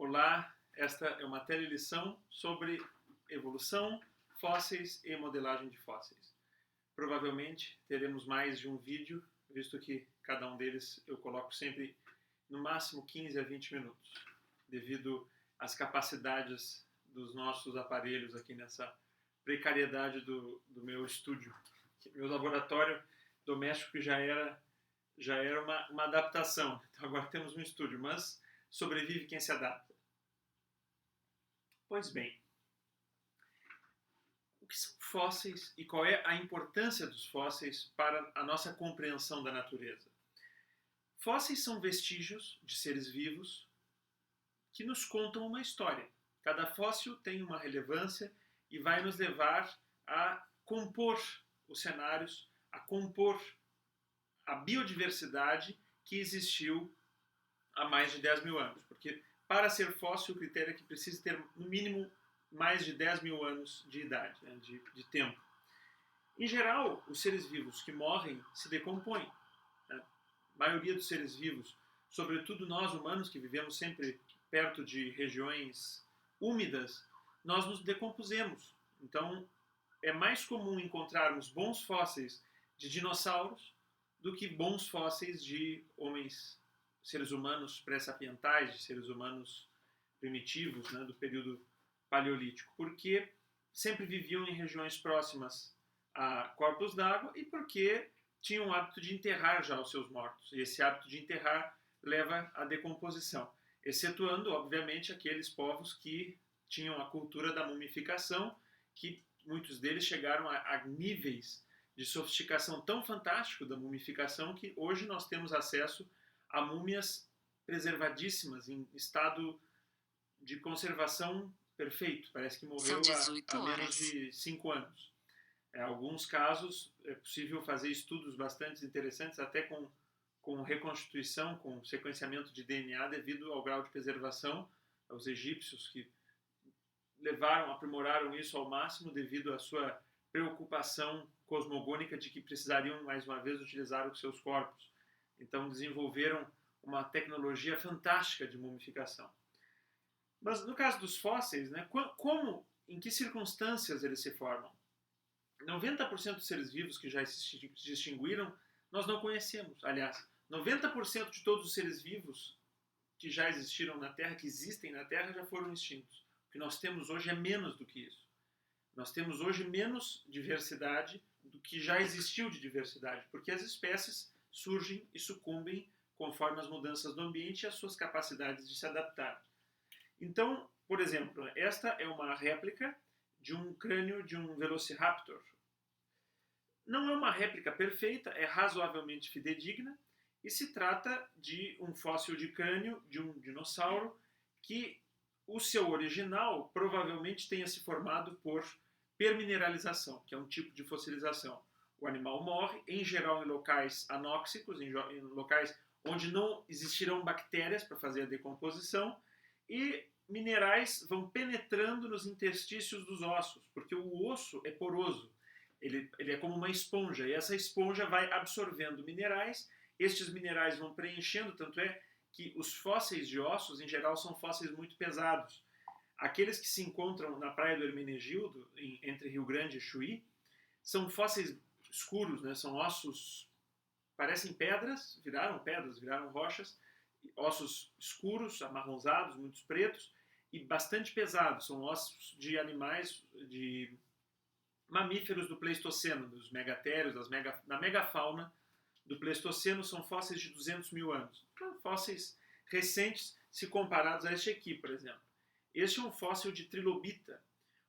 Olá, esta é uma telelição sobre evolução, fósseis e modelagem de fósseis. Provavelmente teremos mais de um vídeo, visto que cada um deles eu coloco sempre no máximo 15 a 20 minutos, devido às capacidades dos nossos aparelhos aqui nessa precariedade do meu estúdio. Meu laboratório doméstico já era uma adaptação, então agora temos um estúdio, mas sobrevive quem se adapta. Pois bem, o que são fósseis e qual é a importância dos fósseis para a nossa compreensão da natureza? Fósseis são vestígios de seres vivos que nos contam uma história. Cada fóssil tem uma relevância e vai nos levar a compor os cenários, a compor a biodiversidade que existiu há mais de 10 mil anos. Porque para ser fóssil, o critério é que precisa ter no mínimo mais de 10 mil anos de idade, né, de tempo. Em geral, os seres vivos que morrem se decompõem. Né? A maioria dos seres vivos, sobretudo nós humanos que vivemos sempre perto de regiões úmidas, nós nos decompusemos. Então, é mais comum encontrarmos bons fósseis de dinossauros do que bons fósseis de homens, seres humanos pré-sapientais, de seres humanos primitivos, né, do período paleolítico, porque sempre viviam em regiões próximas a corpos d'água e porque tinham o hábito de enterrar já os seus mortos. E esse hábito de enterrar leva à decomposição, excetuando, obviamente, aqueles povos que tinham a cultura da mumificação, que muitos deles chegaram a níveis de sofisticação tão fantástico da mumificação que hoje nós temos acesso a múmias preservadíssimas, em estado de conservação perfeito. Parece que morreu há menos de 5 anos. Em alguns casos é possível fazer estudos bastante interessantes, até com reconstituição, com sequenciamento de DNA, devido ao grau de preservação. Os egípcios que aprimoraram isso ao máximo devido à sua preocupação cosmogônica de que precisariam, mais uma vez, utilizar os seus corpos. Então, desenvolveram uma tecnologia fantástica de mumificação. Mas, no caso dos fósseis, né, em que circunstâncias eles se formam? 90% dos seres vivos que já se extinguiram, nós não conhecemos. Aliás, 90% de todos os seres vivos que já existiram na Terra, que existem na Terra, já foram extintos. O que nós temos hoje é menos do que isso. Nós temos hoje menos diversidade do que já existiu de diversidade, porque as espécies surgem e sucumbem conforme as mudanças do ambiente e as suas capacidades de se adaptar. Então, por exemplo, esta é uma réplica de um crânio de um Velociraptor. Não é uma réplica perfeita, é razoavelmente fidedigna e se trata de um fóssil de crânio de um dinossauro que o seu original provavelmente tenha se formado por permineralização, que é um tipo de fossilização. O animal morre, em geral em locais anóxicos, em locais onde não existirão bactérias para fazer a decomposição, e minerais vão penetrando nos interstícios dos ossos, porque o osso é poroso, ele é como uma esponja, e essa esponja vai absorvendo minerais, estes minerais vão preenchendo, tanto é que os fósseis de ossos, em geral, são fósseis muito pesados. Aqueles que se encontram na praia do Hermenegildo, entre Rio Grande e Chuí, são fósseis escuros, né? São ossos, parecem pedras, viraram rochas, ossos escuros, amarronzados, muitos pretos, e bastante pesados. São ossos de animais, de mamíferos do Pleistoceno, dos megatérios, da megafauna do Pleistoceno. São fósseis de 200 mil anos. Então, fósseis recentes se comparados a este aqui, por exemplo. Este é um fóssil de trilobita.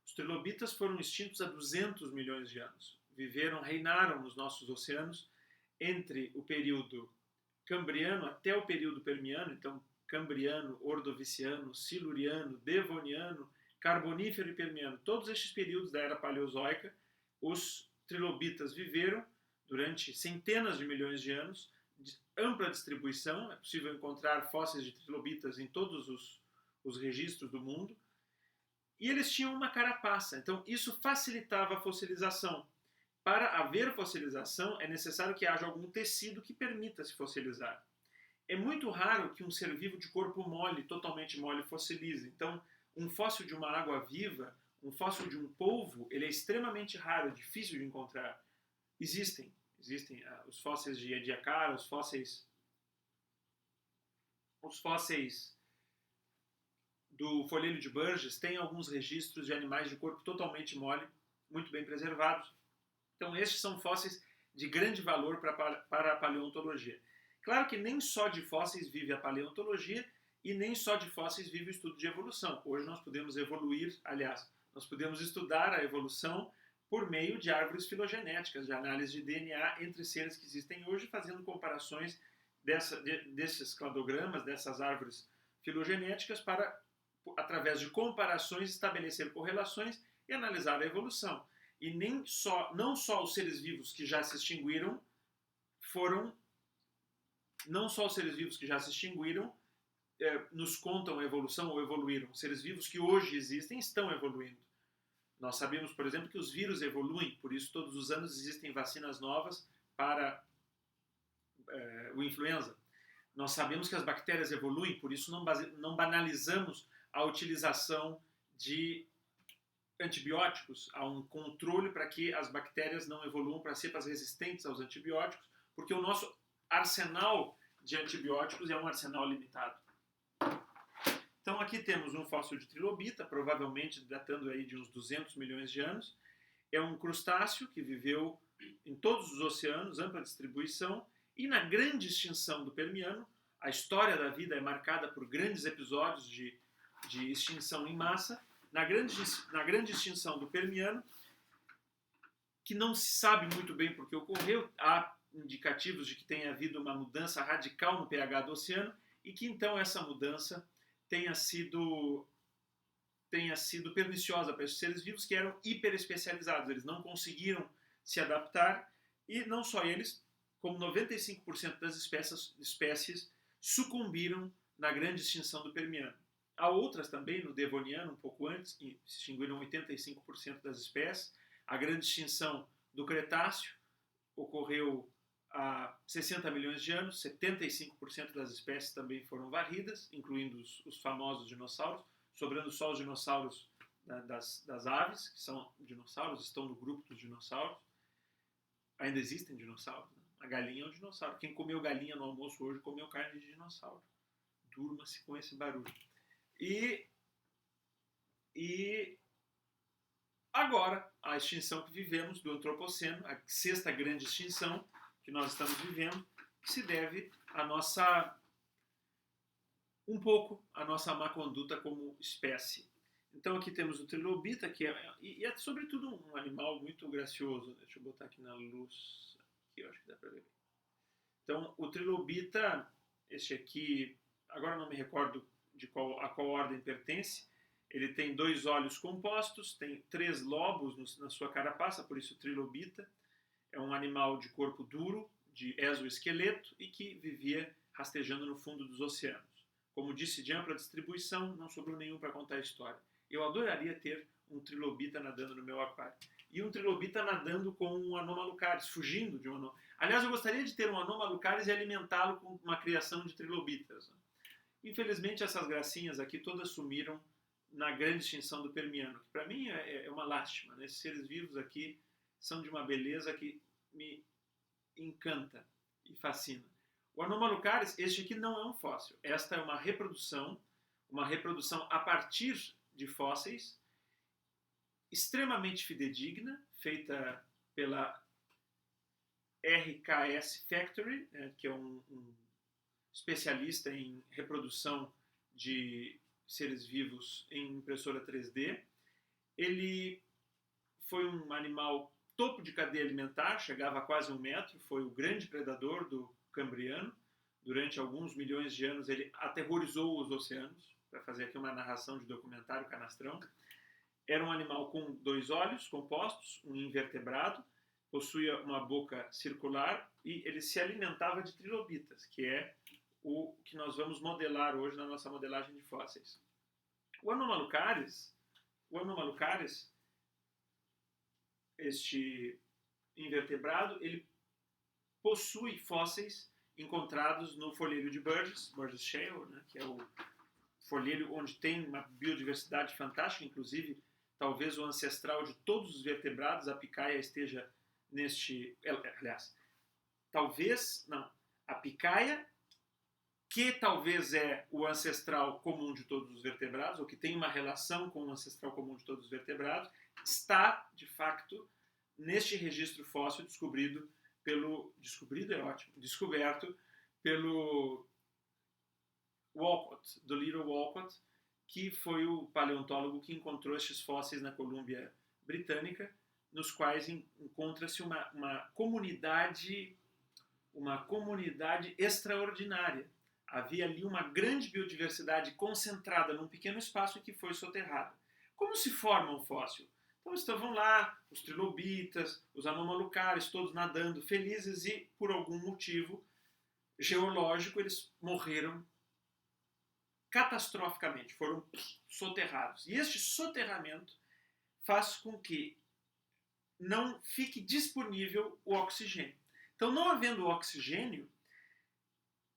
Os trilobitas foram extintos há 200 milhões de anos. Reinaram nos nossos oceanos entre o período Cambriano até o período Permiano, então Cambriano, Ordoviciano, Siluriano, Devoniano, Carbonífero e Permiano. Todos estes períodos da Era Paleozoica, os trilobitas viveram durante centenas de milhões de anos, de ampla distribuição. É possível encontrar fósseis de trilobitas em todos os registros do mundo. E eles tinham uma carapaça, então isso facilitava a fossilização. Para haver fossilização, é necessário que haja algum tecido que permita se fossilizar. É muito raro que um ser vivo de corpo mole, totalmente mole, fossilize. Então, um fóssil de uma água viva, um fóssil de um polvo, ele é extremamente raro, difícil de encontrar. Existem os fósseis de Ediacara, os fósseis do folhelho de Burgess têm alguns registros de animais de corpo totalmente mole, muito bem preservados. Então, estes são fósseis de grande valor para a paleontologia. Claro que nem só de fósseis vive a paleontologia e nem só de fósseis vive o estudo de evolução. Hoje nós podemos evoluir, aliás, nós podemos estudar a evolução por meio de árvores filogenéticas, de análise de DNA entre seres que existem hoje, fazendo comparações desses cladogramas, dessas árvores filogenéticas, para, através de comparações, estabelecer correlações e analisar a evolução. E não só os seres vivos que já se extinguiram nos contam a evolução ou evoluíram. Os seres vivos que hoje existem estão evoluindo. Nós sabemos, por exemplo, que os vírus evoluem, por isso todos os anos existem vacinas novas para o influenza. Nós sabemos que as bactérias evoluem, por isso não banalizamos a utilização de antibióticos. Há um controle para que as bactérias não evoluam para cepas resistentes aos antibióticos, porque o nosso arsenal de antibióticos é um arsenal limitado. Então aqui temos um fóssil de trilobita, provavelmente datando aí de uns 200 milhões de anos. É um crustáceo que viveu em todos os oceanos, ampla distribuição, e na grande extinção do Permiano, a história da vida é marcada por grandes episódios de extinção em massa. Na grande extinção do Permiano, que não se sabe muito bem por que ocorreu, há indicativos de que tenha havido uma mudança radical no pH do oceano e que então essa mudança tenha sido perniciosa para esses seres vivos que eram hiperespecializados. Eles não conseguiram se adaptar e não só eles, como 95% das espécies sucumbiram na grande extinção do Permiano. Há outras também, no Devoniano, um pouco antes, que extinguiram 85% das espécies. A grande extinção do Cretáceo ocorreu há 60 milhões de anos, 75% das espécies também foram varridas, incluindo os famosos dinossauros, sobrando só os dinossauros das aves, que são dinossauros, estão no grupo dos dinossauros. Ainda existem dinossauros, né? A galinha é um dinossauro. Quem comeu galinha no almoço hoje comeu carne de dinossauro. Durma-se com esse barulho. E agora, a extinção que vivemos do Antropoceno, a sexta grande extinção que nós estamos vivendo, que se deve um pouco à nossa má conduta como espécie. Então aqui temos o trilobita, que é sobretudo um animal muito gracioso. Deixa eu botar aqui na luz, aqui eu acho que dá para ver. Então o trilobita, este aqui, agora não me recordo a qual ordem pertence, ele tem 2 olhos compostos, tem 3 lobos na sua carapaça, por isso trilobita. É um animal de corpo duro, de exoesqueleto e que vivia rastejando no fundo dos oceanos. Como disse, de ampla distribuição, não sobrou nenhum para contar a história. Eu adoraria ter um trilobita nadando no meu aquário. E um trilobita nadando com um Anomalucaris, fugindo de um Anomalucaris. Aliás, eu gostaria de ter um Anomalucaris e alimentá-lo com uma criação de trilobitas. Infelizmente, essas gracinhas aqui todas sumiram na grande extinção do Permiano, que para mim é uma lástima, né? Esses seres vivos aqui são de uma beleza que me encanta e fascina. O Anomalucaris, este aqui não é um fóssil. Esta é uma reprodução a partir de fósseis, extremamente fidedigna, feita pela RKS Factory, que é um especialista em reprodução de seres vivos em impressora 3D. Ele foi um animal topo de cadeia alimentar, chegava a quase 1 metro, foi o grande predador do Cambriano. Durante alguns milhões de anos ele aterrorizou os oceanos, para fazer aqui uma narração de documentário canastrão. Era um animal com 2 olhos compostos, um invertebrado, possuía uma boca circular e ele se alimentava de trilobitas, que é o que nós vamos modelar hoje na nossa modelagem de fósseis. O Anomalucaris, este invertebrado, ele possui fósseis encontrados no folheiro de Burgess Shale, né, que é o folheiro onde tem uma biodiversidade fantástica, inclusive talvez o ancestral de todos os vertebrados, a picaia esteja neste... Aliás, talvez, não, a picaia, que talvez é o ancestral comum de todos os vertebrados, ou que tem uma relação com o ancestral comum de todos os vertebrados, está, de facto, neste registro fóssil descoberto pelo Walcott, do Little Walcott, que foi o paleontólogo que encontrou estes fósseis na Colômbia Britânica, nos quais encontra-se uma comunidade extraordinária. Havia ali uma grande biodiversidade concentrada num pequeno espaço que foi soterrada. Como se forma um fóssil? Então estavam lá os trilobitas, os anomalocaris, todos nadando felizes e, por algum motivo geológico, eles morreram catastroficamente, foram soterrados. E este soterramento faz com que não fique disponível o oxigênio. Então, não havendo oxigênio,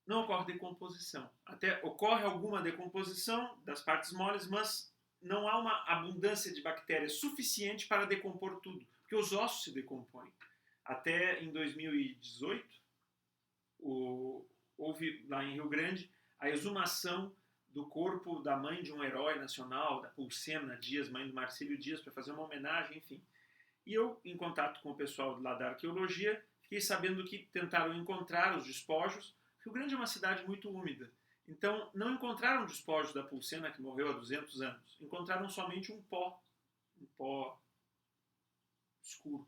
não ocorre decomposição. Até ocorre alguma decomposição das partes moles, mas não há uma abundância de bactérias suficiente para decompor tudo, porque os ossos se decompõem. Até em 2018, houve lá em Rio Grande a exumação do corpo da mãe de um herói nacional, da Pulsena Dias, mãe do Marcílio Dias, para fazer uma homenagem, enfim. E eu, em contato com o pessoal lá da arqueologia, fiquei sabendo que tentaram encontrar os despojos. Rio Grande é uma cidade muito úmida, então não encontraram despojos da Pulsena, que morreu há 200 anos. Encontraram somente um pó escuro,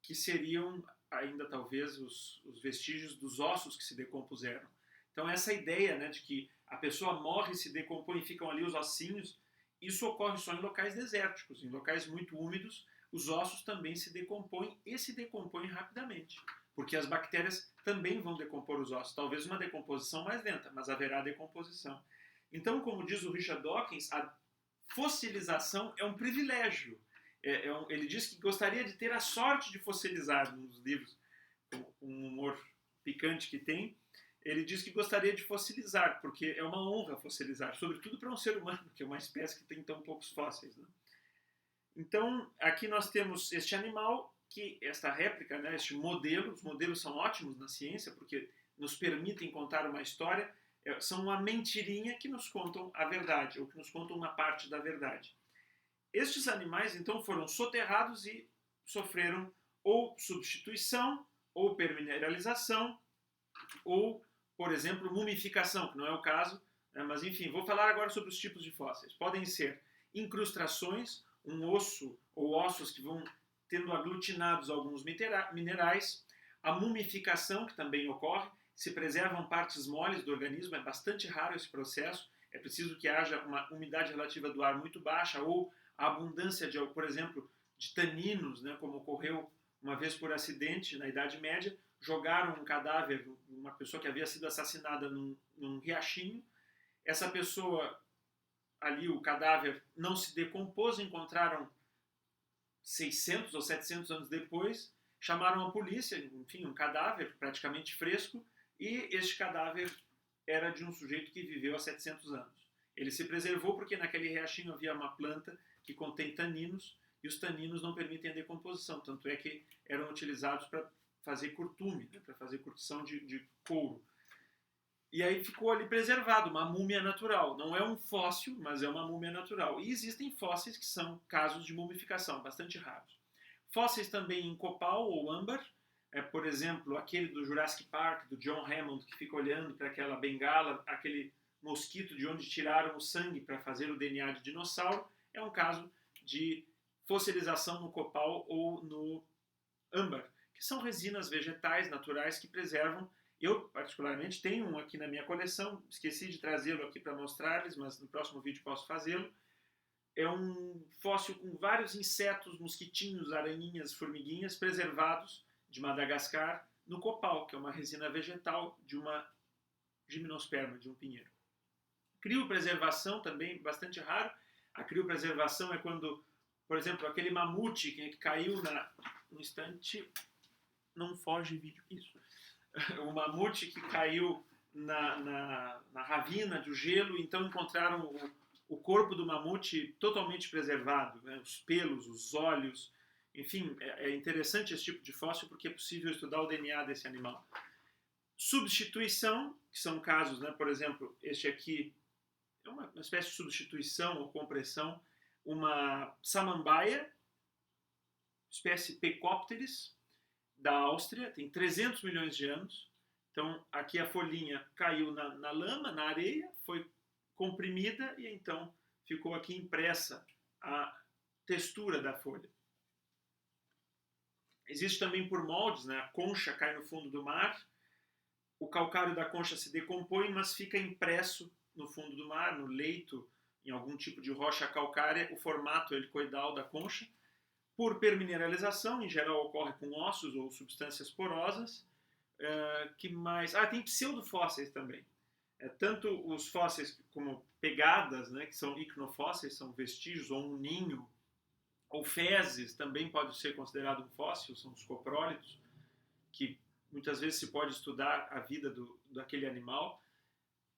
que seriam ainda talvez os vestígios dos ossos que se decompuseram. Então essa ideia, né, de que a pessoa morre, se decompõe e ficam ali os ossinhos, isso ocorre só em locais desérticos. Em locais muito úmidos, os ossos também se decompõem e se decompõem rapidamente, porque as bactérias também vão decompor os ossos. Talvez uma decomposição mais lenta, mas haverá decomposição. Então, como diz o Richard Dawkins, a fossilização é um privilégio. Ele diz que gostaria de ter a sorte de fossilizar, num dos livros, com um humor picante que tem. Ele diz que gostaria de fossilizar, porque é uma honra fossilizar, sobretudo para um ser humano, que é uma espécie que tem tão poucos fósseis, né? Então, aqui nós temos este animal, esta réplica, né, este modelo. Os modelos são ótimos na ciência, porque nos permitem contar uma história, são uma mentirinha que nos contam a verdade, ou que nos contam uma parte da verdade. Estes animais, então, foram soterrados e sofreram ou substituição, ou permineralização, ou, por exemplo, mumificação, que não é o caso, né, mas enfim, vou falar agora sobre os tipos de fósseis. Podem ser incrustações, um osso ou ossos que vão tendo aglutinados alguns minerais, a mumificação, que também ocorre, se preservam partes moles do organismo, é bastante raro esse processo, é preciso que haja uma umidade relativa do ar muito baixa ou a abundância, por exemplo, de taninos, né, como ocorreu uma vez por acidente na Idade Média, jogaram um cadáver, uma pessoa que havia sido assassinada num riachinho, essa pessoa ali, o cadáver não se decompôs, encontraram 600 ou 700 anos depois, chamaram a polícia, enfim, um cadáver praticamente fresco, e este cadáver era de um sujeito que viveu há 700 anos. Ele se preservou porque naquele riachinho havia uma planta que contém taninos, e os taninos não permitem a decomposição, tanto é que eram utilizados para fazer curtume, né, para fazer curtição de couro. E aí ficou ali preservado, uma múmia natural. Não é um fóssil, mas é uma múmia natural. E existem fósseis que são casos de mumificação, bastante raros. Fósseis também em copal ou âmbar, por exemplo, aquele do Jurassic Park, do John Hammond, que fica olhando para aquela bengala, aquele mosquito de onde tiraram o sangue para fazer o DNA de dinossauro, é um caso de fossilização no copal ou no âmbar, que são resinas vegetais naturais que preservam. Eu, particularmente, tenho um aqui na minha coleção, esqueci de trazê-lo aqui para mostrar-lhes, mas no próximo vídeo posso fazê-lo. É um fóssil com vários insetos, mosquitinhos, aranhinhas, formiguinhas, preservados de Madagascar no copal, que é uma resina vegetal de uma gimnosperma, de um pinheiro. Criopreservação também, bastante raro. A criopreservação é quando, por exemplo, aquele mamute que caiu no instante... Não foge vídeo, isso. o mamute que caiu na ravina do gelo, então encontraram o corpo do mamute totalmente preservado, né? Os pelos, os olhos, enfim, é interessante esse tipo de fóssil porque é possível estudar o DNA desse animal. Substituição, que são casos, né? Por exemplo, este aqui é uma espécie de substituição ou compressão, uma samambaia, espécie Pecopteris, da Áustria, tem 300 milhões de anos. Então, aqui a folhinha caiu na lama, na areia, foi comprimida e então ficou aqui impressa a textura da folha. Existe também por moldes, né? A concha cai no fundo do mar, o calcário da concha se decompõe, mas fica impresso no fundo do mar, no leito, em algum tipo de rocha calcária, o formato helicoidal da concha. Por permineralização, em geral ocorre com ossos ou substâncias porosas. Que mais? Tem pseudofósseis também. Tanto os fósseis como pegadas, né, que são icnofósseis, são vestígios ou um ninho, ou fezes, também pode ser considerado um fóssil, são os coprólitos, que muitas vezes se pode estudar a vida daquele animal.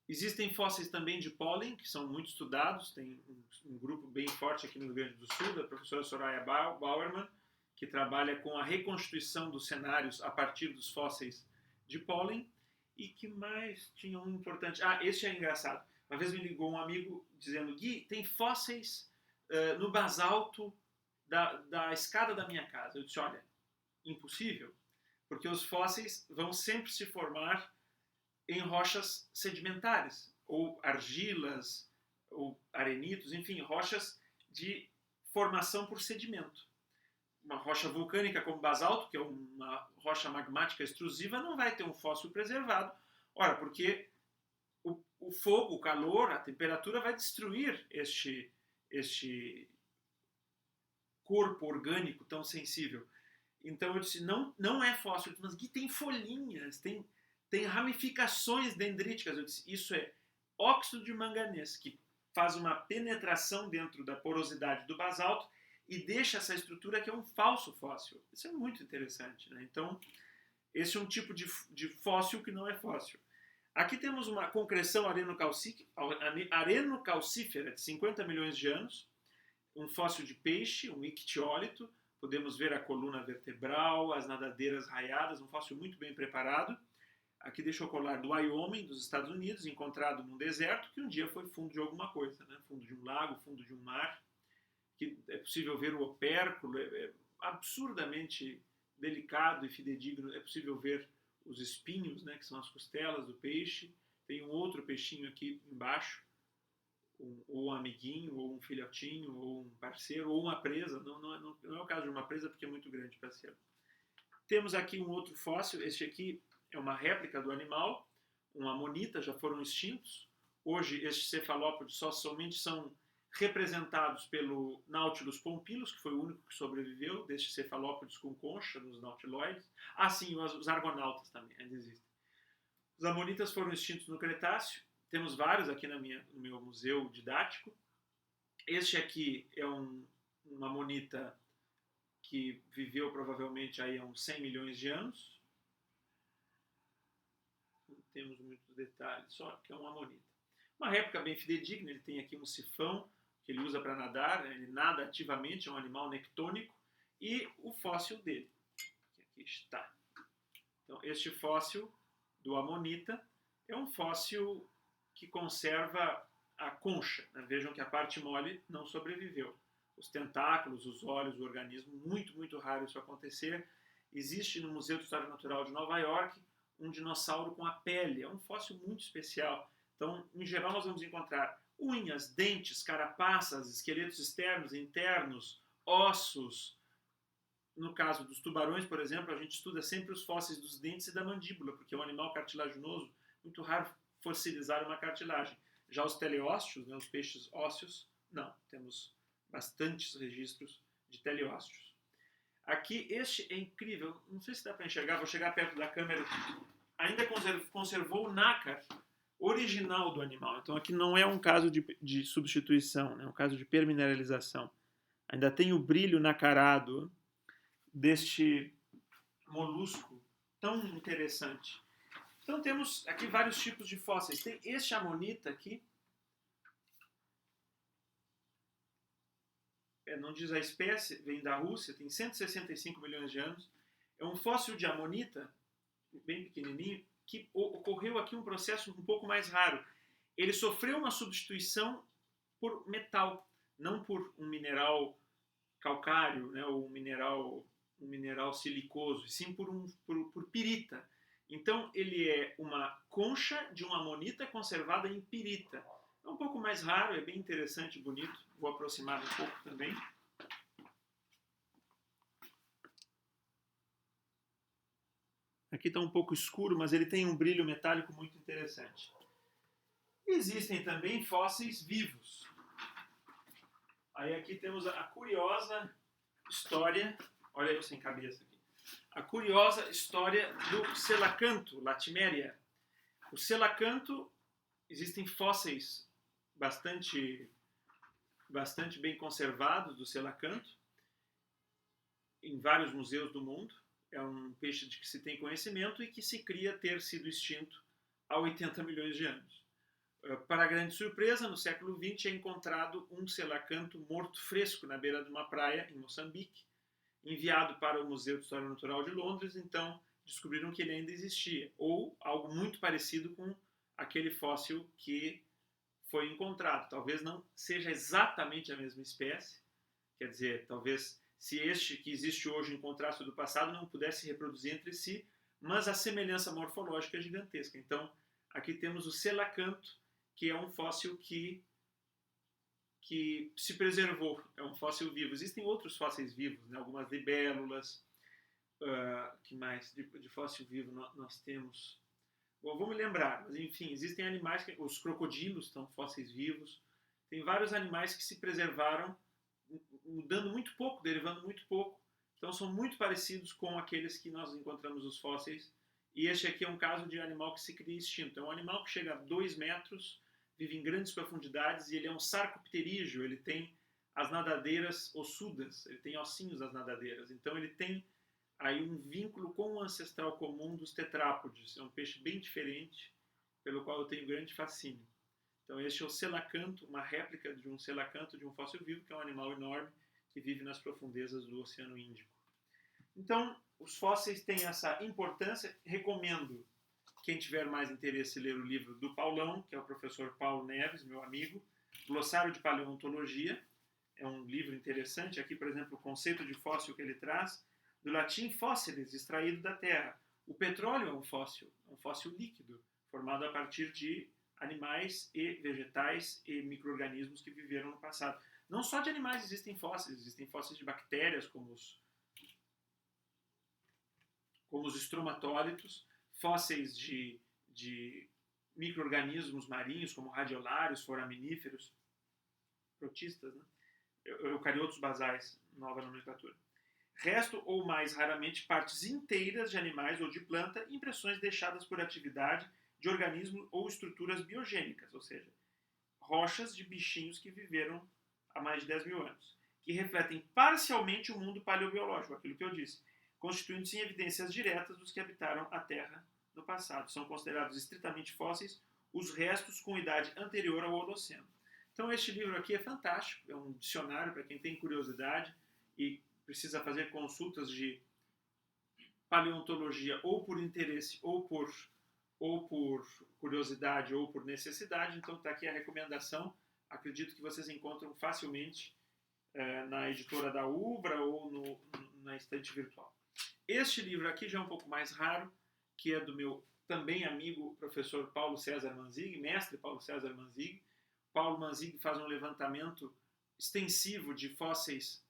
Existem fósseis também de pólen, que são muito estudados, tem um grupo bem forte aqui no Rio Grande do Sul, da professora Soraya Bauerman, que trabalha com a reconstituição dos cenários a partir dos fósseis de pólen. E que mais tinha um importante? Esse é engraçado. Uma vez me ligou um amigo dizendo: Gui, tem fósseis no basalto da escada da minha casa. Eu disse: olha, impossível, porque os fósseis vão sempre se formar em rochas sedimentares, ou argilas, ou arenitos, enfim, rochas de formação por sedimento. Uma rocha vulcânica como basalto, que é uma rocha magmática extrusiva, não vai ter um fóssil preservado. Ora, porque o fogo, o calor, a temperatura vai destruir este corpo orgânico tão sensível. Então eu disse, não é fóssil, mas aqui tem folhinhas, tem ramificações dendríticas. Eu disse, isso é óxido de manganês, que faz uma penetração dentro da porosidade do basalto e deixa essa estrutura que é um falso fóssil. Isso é muito interessante, né? Então, esse é um tipo de fóssil que não é fóssil. Aqui temos uma concreção arenocalcífera de 50 milhões de anos, um fóssil de peixe, um ictiólito. Podemos ver a coluna vertebral, as nadadeiras raiadas, um fóssil muito bem preparado. Aqui deixa eu colar do Wyoming, dos Estados Unidos, encontrado num deserto que um dia foi fundo de alguma coisa, né? Fundo de um lago, fundo de um mar. Que é possível ver o opérculo, é absurdamente delicado e fidedigno. É possível ver os espinhos, né, que são as costelas do peixe. Tem um outro peixinho aqui embaixo, ou um amiguinho, ou um filhotinho, ou um parceiro, ou uma presa. Não é o caso de uma presa porque é muito grande para ser. Temos aqui um outro fóssil. Este aqui é uma réplica do animal, um amonita, já foram extintos. Hoje estes cefalópodes somente são representados pelo Nautilus pompilus, que foi o único que sobreviveu destes cefalópodes com concha, nos nautiloides. Sim, os argonautas também ainda existem. Os amonitas foram extintos no Cretáceo. Temos vários aqui no meu museu didático. Este aqui é um amonita que viveu provavelmente aí há uns 100 milhões de anos. Não temos muitos detalhes, só que é um amonita. Uma réplica bem fidedigna, ele tem aqui um sifão que ele usa para nadar, ele nada ativamente, é um animal nectônico, e o fóssil dele, que aqui está. Então, este fóssil do amonita é um fóssil que conserva a concha, né? Vejam que a parte mole não sobreviveu. Os tentáculos, os olhos, o organismo, muito, muito raro isso acontecer. Existe no Museu de História Natural de Nova York um dinossauro com a pele, é um fóssil muito especial. Então, em geral, nós vamos encontrar unhas, dentes, carapaças, esqueletos externos, internos, ossos. No caso dos tubarões, por exemplo, a gente estuda sempre os fósseis dos dentes e da mandíbula, porque é um animal cartilaginoso, muito raro fossilizar uma cartilagem. Já os teleósteos, né, os peixes ósseos, não. Temos bastantes registros de teleósteos. Aqui, este é incrível, não sei se dá para enxergar, vou chegar perto da câmera. Ainda conservou o nácar original do animal. Então aqui não é um caso de substituição, é um caso de permineralização. Ainda tem o brilho nacarado deste molusco tão interessante. Então temos aqui vários tipos de fósseis. Tem este amonita aqui. Não diz a espécie, vem da Rússia, tem 165 milhões de anos. É um fóssil de amonita, bem pequenininho, que ocorreu aqui um processo um pouco mais raro. Ele sofreu uma substituição por metal, não por um mineral calcário, né, ou um mineral silicoso, e sim por pirita. Então ele é uma concha de uma amonita conservada em pirita. É um pouco mais raro, é bem interessante e bonito. Vou aproximar um pouco também. Aqui está um pouco escuro, mas ele tem um brilho metálico muito interessante. Existem também fósseis vivos. Aí aqui temos a curiosa história, olha eu sem cabeça aqui, a curiosa história do selacanto, Latimeria. O selacanto, existem fósseis bastante bem conservados do selacanto em vários museus do mundo. É um peixe de que se tem conhecimento e que se cria ter sido extinto há 80 milhões de anos. Para grande surpresa, no século XX é encontrado um selacanto morto fresco na beira de uma praia em Moçambique, enviado para o Museu de História Natural de Londres. Então descobriram que ele ainda existia, ou algo muito parecido com aquele fóssil que foi encontrado. Talvez não seja exatamente a mesma espécie, quer dizer, talvez se este que existe hoje encontrasse o do passado não pudesse reproduzir entre si, mas a semelhança morfológica é gigantesca. Então aqui temos o selacanto, que é um fóssil que se preservou, é um fóssil vivo. Existem outros fósseis vivos, né? Algumas libélulas, que mais de fóssil vivo nós temos? Bom, vou me lembrar, mas enfim, existem animais, os crocodilos são fósseis vivos, tem vários animais que se preservaram, mudando muito pouco, derivando muito pouco, então são muito parecidos com aqueles que nós encontramos nos fósseis. E este aqui é um caso de animal que se cria extinto. É um animal que chega a 2 metros, vive em grandes profundidades e ele é um sarcopterígeo, ele tem as nadadeiras ossudas, ele tem ossinhos das nadadeiras. Então ele tem aí um vínculo com o ancestral comum dos tetrápodes. É um peixe bem diferente, pelo qual eu tenho grande fascínio. Então este é o selacanto, uma réplica de um selacanto de um fóssil vivo, que é um animal enorme que vive nas profundezas do Oceano Índico. Então, os fósseis têm essa importância. Recomendo, quem tiver mais interesse, ler o livro do Paulão, que é o professor Paulo Neves, meu amigo, Glossário de Paleontologia. É um livro interessante. Aqui, por exemplo, o conceito de fóssil que ele traz, do latim fósseis, extraído da terra. O petróleo é um fóssil líquido, formado a partir de animais e vegetais e micro-organismos que viveram no passado. Não só de animais existem fósseis de bactérias, como os estromatólitos, fósseis de micro-organismos marinhos, como radiolários, foraminíferos, protistas, né? Eucariotos basais, nova nomenclatura. Resto ou mais raramente partes inteiras de animais ou de planta, impressões deixadas por atividade de organismos ou estruturas biogênicas, ou seja, rochas de bichinhos que viveram há mais de 10 mil anos, que refletem parcialmente o mundo paleobiológico, aquilo que eu disse, constituindo-se em evidências diretas dos que habitaram a Terra no passado. São considerados estritamente fósseis os restos com idade anterior ao Holoceno. Então este livro aqui é fantástico, é um dicionário para quem tem curiosidade e precisa fazer consultas de paleontologia ou por interesse ou por curiosidade ou por necessidade. Então está aqui a recomendação. Acredito que vocês encontram facilmente na editora da Ubra ou na estante virtual. Este livro aqui já é um pouco mais raro, que é do meu também amigo professor Paulo César Manzig, mestre Paulo César Manzig. Paulo Manzig faz um levantamento extensivo de fósseis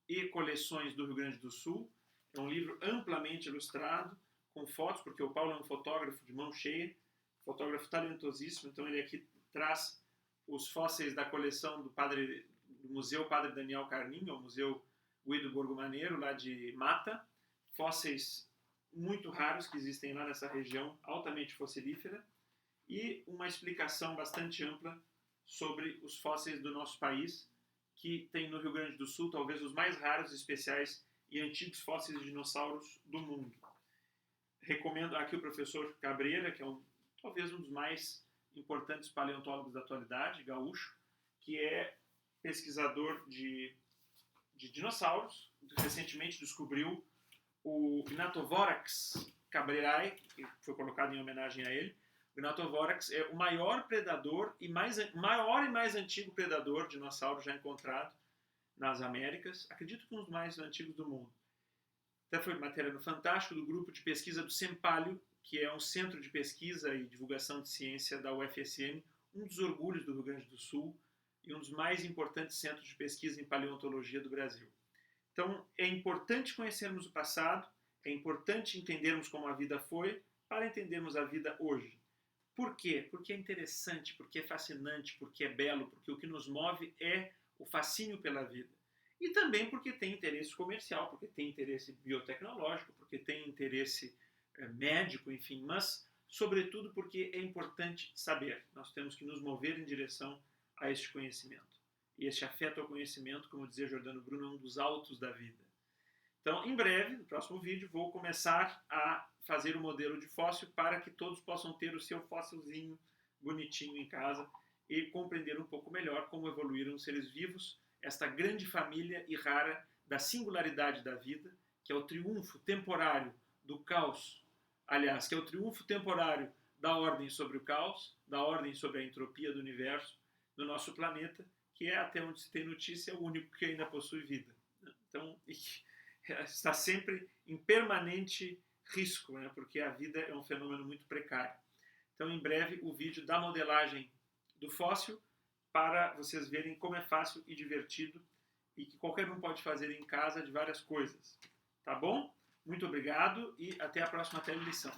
e coleções do Rio Grande do Sul. É um livro amplamente ilustrado, com fotos, porque o Paulo é um fotógrafo de mão cheia, fotógrafo talentosíssimo. Então ele aqui traz os fósseis da coleção do Museu Padre Daniel Carninho, o Museu Guido Borgomaneiro, lá de Mata, fósseis muito raros que existem lá nessa região, altamente fossilífera, e uma explicação bastante ampla sobre os fósseis do nosso país, que tem no Rio Grande do Sul talvez os mais raros, especiais e antigos fósseis de dinossauros do mundo. recomendo aqui o professor Cabreira, que é talvez um dos mais importantes paleontólogos da atualidade, gaúcho, que é pesquisador de dinossauros. Recentemente descobriu o Gnathovorax cabrerae, que foi colocado em homenagem a ele. O Gnathovorax é o maior predador maior e mais antigo predador de dinossauro já encontrado nas Américas. Acredito que um dos mais antigos do mundo. Até foi matéria no Fantástico do grupo de pesquisa do Sempalho, que é um centro de pesquisa e divulgação de ciência da UFSM, um dos orgulhos do Rio Grande do Sul e um dos mais importantes centros de pesquisa em paleontologia do Brasil. Então, é importante conhecermos o passado, é importante entendermos como a vida foi, para entendermos a vida hoje. Por quê? Porque é interessante, porque é fascinante, porque é belo, porque o que nos move é o fascínio pela vida. E também porque tem interesse comercial, porque tem interesse biotecnológico, porque tem interesse médico, enfim, mas, sobretudo, porque é importante saber. Nós temos que nos mover em direção a este conhecimento. E este afeto ao conhecimento, como dizia Giordano Bruno, é um dos altos da vida. Então, em breve, no próximo vídeo, vou começar a fazer o modelo de fóssil para que todos possam ter o seu fóssilzinho bonitinho em casa e compreender um pouco melhor como evoluíram os seres vivos, esta grande família e rara da singularidade da vida, que é o triunfo temporário do caos, aliás, que é o triunfo temporário da ordem sobre o caos, da ordem sobre a entropia do universo, no nosso planeta, que é, até onde se tem notícia, o único que ainda possui vida. Então, está sempre em permanente risco, né? Porque a vida é um fenômeno muito precário. Então, em breve, o vídeo da modelagem do fóssil, para vocês verem como é fácil e divertido e que qualquer um pode fazer em casa de várias coisas. Tá bom? Muito obrigado e até a próxima telelição.